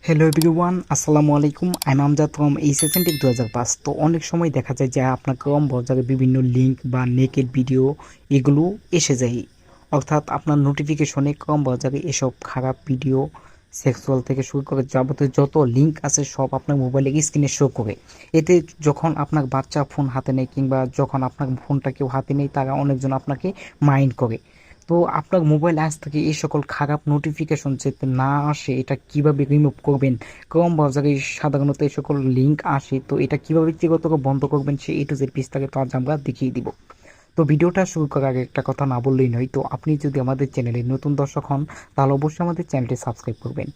Hello everyone, আসসালামু আলাইকুম। I am Amjad from HSNTech 2005। তো অনেক সময় দেখা যায় যে আপনার কম ব্রাউজারে বিভিন্ন লিঙ্ক বা নেকেড ভিডিও এগুলো এসে যায়, অর্থাৎ আপনার নোটিফিকেশনে কম ব্রাউজারে এসব খারাপ ভিডিও, সেক্সুয়াল থেকে শুরু করে যাবতীয় যত লিঙ্ক আছে সব আপনার মোবাইলে স্ক্রিনে শো করে। এতে যখন আপনার বাচ্চা ফোন হাতে নেয় কিংবা যখন আপনার ফোনটা কেউ হাতে নেয়, তারা অনেকজন আপনাকে মাইন্ড করে। তো আপনার মোবাইল আজ থেকে এই সকল খারাপ নোটিফিকেশন যাতে না আসে, এটা কিভাবে রিমুভ করবেন? ক্রোম ব্রাউজারে সাধারণত এই সকল লিঙ্ক আসে, তো এটা কিভাবে ব্যক্তিগত বন্ধ করবেন সেই এ টু জেড বিস্তারিত আজ আমরা দেখিয়ে দিব। তো ভিডিওটা শুরু করার আগে একটা কথা না বললেই নয়, তো আপনি যদি আমাদের চ্যানেলে নতুন দর্শক হন তাহলে অবশ্যই আমাদের চ্যানেলটি সাবস্ক্রাইব করবেন।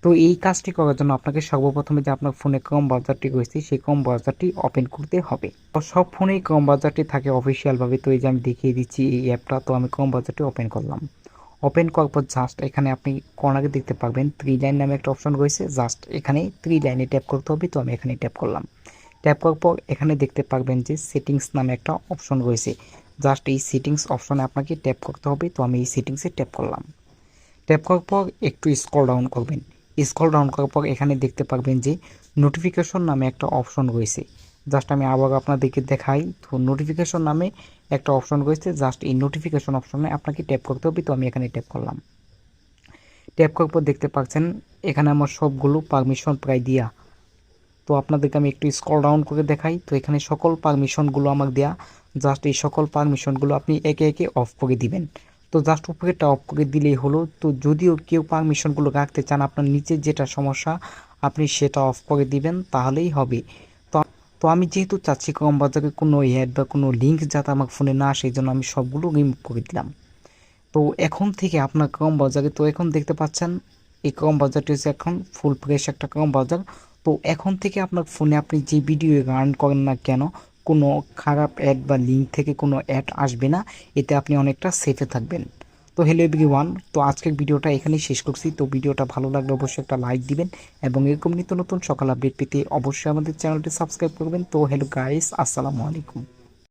তো এই কাজটি করার জন্য আপনাকে সর্বপ্রথমে যে আপনার ফোনে ক্রোম ব্রাউজারটি রয়েছে সেই ক্রোম ব্রাউজারটি ওপেন করতে হবে। তো সব ফোনেই ক্রোম ব্রাউজারটি থাকে অফিসিয়ালভাবে, তো এই যে আমি দেখিয়ে দিচ্ছি এই অ্যাপটা। তো আমি ক্রোম ব্রাউজারটি ওপেন করলাম। ওপেন করার পর জাস্ট এখানে আপনি কর্নারে দেখতে পাবেন 3 লাইন নামে একটা অপশন রয়েছে। জাস্ট এখানে 3 লাইনে ট্যাপ করতে হবে, তো আমি এখানে ট্যাপ করলাম। ট্যাপ করার পর এখানে দেখতে পারবেন যে সেটিংস নামে একটা অপশন রয়েছে। জাস্ট এই সেটিংস অপশনে আপনাকে ট্যাপ করতে হবে, তো আমি এই সেটিংসে ট্যাপ করলাম। ট্যাপ করার পর একটু স্ক্রল ডাউন করবেন। স্ক্রল ডাউন করার পর এখানে দেখতে পারবেন যে নোটিফিকেশন নামে একটা অপশন রয়েছে। জাস্ট আমি আবার আপনাদেরকে দেখাই। তো নোটিফিকেশন নামে একটা অপশন রয়েছে, জাস্ট এই নোটিফিকেশন অপশনে আপনাকে ট্যাপ করতে হবে, তো আমি এখানে ট্যাপ করলাম। ট্যাপ করার পর দেখতে পাচ্ছেন এখানে আমার সবগুলো পারমিশন প্রায় দিয়া। তো আপনাদেরকে আমি একটু স্ক্রল ডাউন করে দেখাই। তো এখানে সকল পারমিশনগুলো আমাকে দেয়া। জাস্ট এই সকল পারমিশনগুলো আপনি একে একে অফ করে দিবেন। তো জাস্ট উপরেরটা অফ করে দিলেই হলো। তো যদিও কেউ পারমিশনগুলো রাখতে চান, আপনার নিচের যেটা সমস্যা আপনি সেটা অফ করে দিবেন, তাহলেই হবে। তো তো আমি যেহেতু চাচ্ছি কম বাজারে কোনো অ্যাড বা কোনো লিঙ্ক যাতে আমার ফোনে না আসে, এই জন্য আমি সবগুলো রিমুভ করে দিলাম। তো এখন থেকে আপনার ক্রোম ব্রাউজারে, তো এখন দেখতে পাচ্ছেন এই ক্রোম ব্রাউজারটি হচ্ছে এখন ফুল ফ্রেশ একটা ক্রোম ব্রাউজার। তো এখন থেকে আপনার ফোনে আপনি যে ভিডিও রান করেন না কেন, কোনো খারাপ অ্যাড বা লিঙ্ক থেকে কোনো অ্যাড আসবে না। এতে আপনি অনেকটা সেফে থাকবেন। তো হ্যালো এভরিওয়ান, তো আজকের ভিডিওটা এখানেই শেষ করছি। তো ভিডিওটা ভালো লাগলে অবশ্যই একটা লাইক দিবেন এবং এরকম নিত্য নতুন সকাল আপডেট পেতে অবশ্যই আমাদের চ্যানেলটি সাবস্ক্রাইব করবেন। তো হ্যালো গাইস, আসসালামু আলাইকুম।